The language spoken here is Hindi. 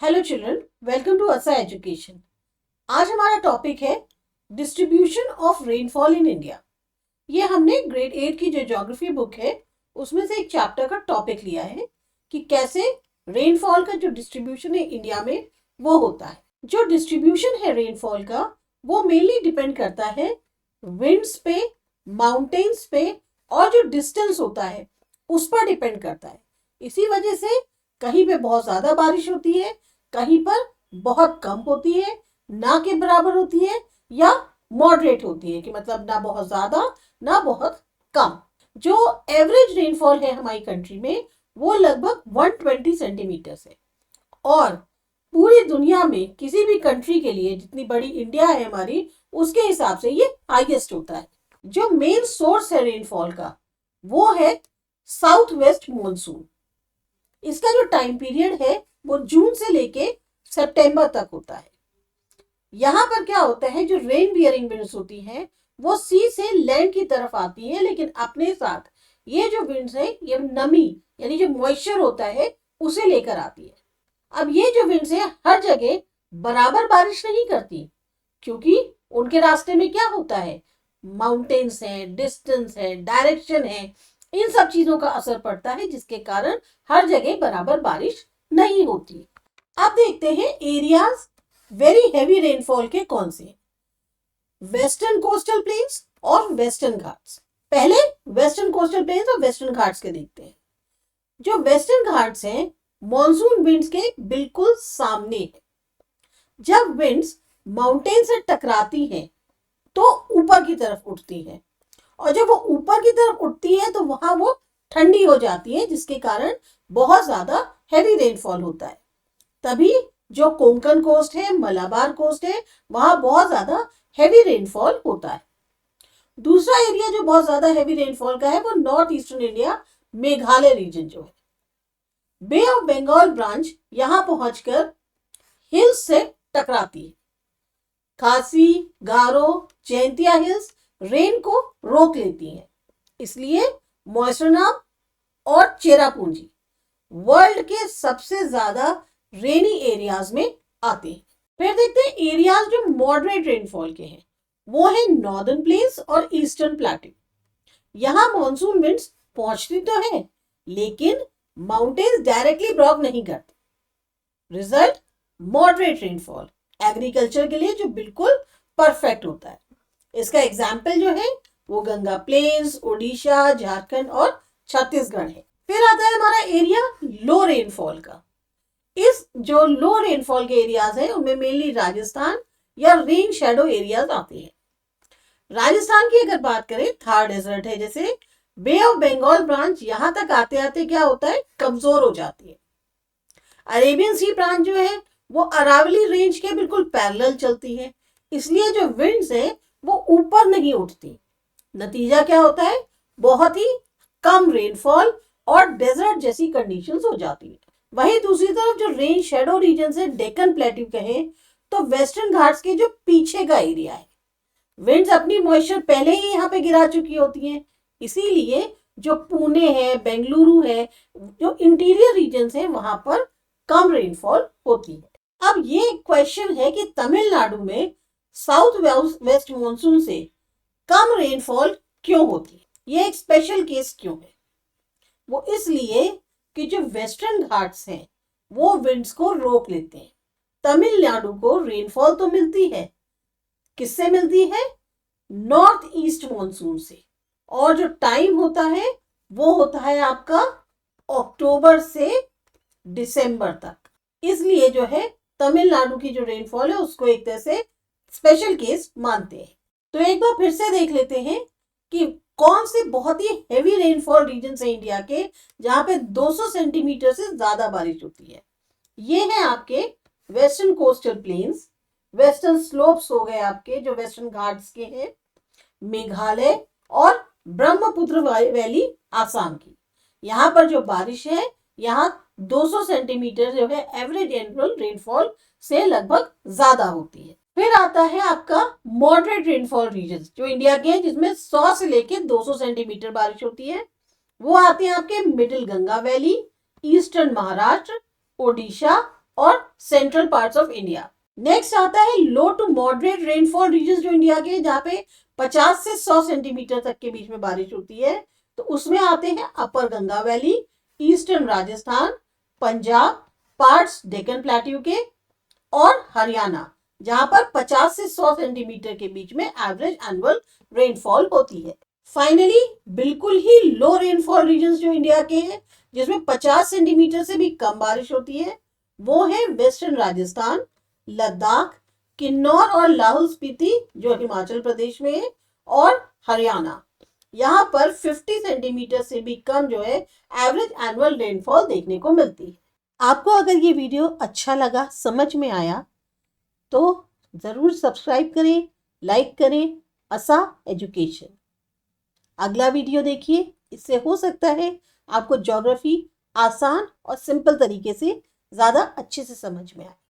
हेलो चिल्ड्रन, वेलकम टू असा एजुकेशन। आज हमारा टॉपिक है distribution of rainfall in India. ये हमने ग्रेड 8 की जो ज्योग्राफी बुक है उसमें से एक चैप्टर का टॉपिक लिया है कि कैसे रेनफॉल का जो डिस्ट्रीब्यूशन है इंडिया में वो होता है। जो डिस्ट्रीब्यूशन है रेनफॉल का वो मेनली डिपेंड करता है विंड्स पे, माउंटेन्स पे और जो डिस्टेंस होता है उस पर डिपेंड करता है। इसी वजह से कहीं पे बहुत ज्यादा बारिश होती है, कहीं पर बहुत कम होती है, ना के बराबर होती है या मॉडरेट होती है कि मतलब ना बहुत ज्यादा ना बहुत कम। जो एवरेज रेनफॉल है हमारी कंट्री में वो लगभग 120 सेंटीमीटर है और पूरी दुनिया में किसी भी कंट्री के लिए जितनी बड़ी इंडिया है हमारी उसके हिसाब से ये हाईएस्ट होता है। जो मेन सोर्स है रेनफॉल का वो है साउथ वेस्ट मॉनसून। इसका जो टाइम पीरियड है वो जून से लेके सितंबर तक होता है। यहाँ पर क्या होता है, जो रेन बियरिंग विंड्स होती हैं वो सी से लैंड की तरफ आती हैं, लेकिन अपने साथ ये जो विंड्स है ये नमी यानी जो मॉइस्चर होता है उसे लेकर आती है। अब ये जो विंड्स है हर जगह बराबर बारिश नहीं करती, क्योंकि उनके रास्ते में क्या होता है, माउंटेन्स है, डिस्टेंस है, डायरेक्शन है, इन सब चीजों का असर पड़ता है जिसके कारण हर जगह बराबर बारिश नहीं होती। अब देखते हैं एरियाज वेरी हैवी रेनफॉल के कौन से। वेस्टर्न कोस्टल प्लेन्स और वेस्टर्न घाट्स। पहले वेस्टर्न कोस्टल प्लेन्स और वेस्टर्न घाट्स के देखते हैं। जो वेस्टर्न घाट्स हैं मॉनसून विंड्स के बिल्कुल सामने है। जब विंड्स माउंटेन से टकराती हैं तो ऊपर की तरफ उठती है और जब वो ऊपर की तरफ उठती है तो वहां वो ठंडी हो जाती है जिसके कारण बहुत ज्यादा हैवी रेनफॉल होता है। तभी जो कोंकण कोस्ट है, मलाबार कोस्ट है, वहां बहुत ज्यादा हैवी रेनफॉल होता है। दूसरा एरिया जो बहुत ज्यादा हैवी रेनफॉल का है वो north eastern India, Meghalaya region जो है। बे ऑफ बंगाल ब्रांच यहां पहुंचकर हिल्स से टकराती है। खासी, गारो, जैंतिया हिल्स रेन को रोक लेती हैं, इसलिए मॉइस्चरनाम और चेरापूंजी वर्ल्ड के सबसे ज्यादा रेनी एरियाज में आते हैं। फिर देखते हैं एरियाज जो मॉडरेट रेनफॉल के हैं, वो है नॉर्दर्न प्लेन्स और ईस्टर्न प्लेटू। यहां मॉनसून विंड्स पहुंचती तो है लेकिन माउंटेन्स डायरेक्टली ब्लॉक नहीं करते। रिजल्ट मॉडरेट रेनफॉल, एग्रीकल्चर के लिए जो बिल्कुल परफेक्ट होता है। इसका एग्जाम्पल जो है वो गंगा प्लेन्स, ओडिशा, झारखंड और छत्तीसगढ़ है। फिर आता है हमारा एरिया लो रेनफॉल का। इस जो लो रेनफॉल के एरियाज हैं उनमें मेनली राजस्थान या रेन शैडो एरियाज आते हैं। राजस्थान की अगर बात करें, थार डेजर्ट है, जैसे बे ऑफ बंगाल ब्रांच यहां तक आते आते क्या होता है, कमजोर हो जाती है। अरेबियन सी ब्रांच जो है वो अरावली रेंज के बिल्कुल पैरेलल चलती है, इसलिए जो विंड्स है वो ऊपर नहीं उठती। नतीजा क्या होता है, बहुत ही कम रेनफॉल और डेजर्ट जैसी कंडीशंस हो जाती है। वहीं दूसरी तरफ जो रेन शेडो रीजन से डेक्कन प्लेट्यू कहें तो वेस्टर्न घाट्स के जो पीछे का एरिया है, विंड्स अपनी मॉइस्चर पहले ही यहाँ पे गिरा चुकी होती हैं, इसीलिए जो पुणे है, बेंगलुरु है, जो इंटीरियर रीजन है वहां पर कम रेनफॉल होती है। अब ये क्वेश्चन है कि तमिलनाडु में साउथ वेस्ट मॉनसून से कम रेनफॉल क्यों होती है, ये एक स्पेशल केस क्यों है। वो इसलिए कि जो वेस्टर्न घाट्स हैं वो विंड्स को रोक लेते हैं। तमिलनाडु को रेनफॉल तो मिलती है, किससे मिलती है, नॉर्थ ईस्ट मॉनसून से, और जो टाइम होता है वो होता है आपका अक्टूबर से दिसंबर तक। इसलिए जो है तमिलनाडु की जो रेनफॉल है उसको एक तरह से स्पेशल केस मानते हैं। तो एक बार फिर से देख लेते हैं कि कौन से बहुत ही हैवी रेनफॉल रीजन है इंडिया के जहां पे 200 सेंटीमीटर से ज्यादा बारिश होती है। ये है आपके western coastal planes, western slopes हो गए आपके जो वेस्टर्न घाट्स के हैं, मेघालय और ब्रह्मपुत्र वैली आसाम की। यहाँ पर जो बारिश है यहाँ 200 सेंटीमीटर जो है एवरेज एनुअल रेनफॉल से लगभग ज्यादा होती है। फिर आता है आपका मॉडरेट रेनफॉल रीजन जो इंडिया के हैं, जिसमें 100 से लेके 200 सेंटीमीटर बारिश होती है। वो आते हैं आपके middle Ganga valley, eastern Maharashtra, Odisha और central parts of India. Next आता है low to moderate rainfall region जो इंडिया के, जहाँ पे 50 से 100 सेंटीमीटर तक के बीच में बारिश होती है। तो उसमें आते हैं upper Ganga valley, eastern Rajasthan, Punjab, parts Deccan plateau के और हरियाणा, जहां पर 50 से 100 सेंटीमीटर के बीच में एवरेज एनुअल रेनफॉल होती है। फाइनली बिल्कुल ही लो रेनफॉल रीजन जो इंडिया के हैं, जिसमें 50 सेंटीमीटर से भी कम बारिश होती है, वो है वेस्टर्न राजस्थान, लद्दाख, किन्नौर और लाहौल स्पीति जो हिमाचल प्रदेश में है, और हरियाणा। यहाँ पर 50 सेंटीमीटर से भी कम जो है एवरेज एनुअल रेनफॉल देखने को मिलती है। आपको अगर ये वीडियो अच्छा लगा, समझ में आया, तो ज़रूर सब्सक्राइब करें, लाइक करें असा एजुकेशन। अगला वीडियो देखिए, इससे हो सकता है आपको ज्योग्राफी आसान और सिंपल तरीके से ज़्यादा अच्छे से समझ में आए।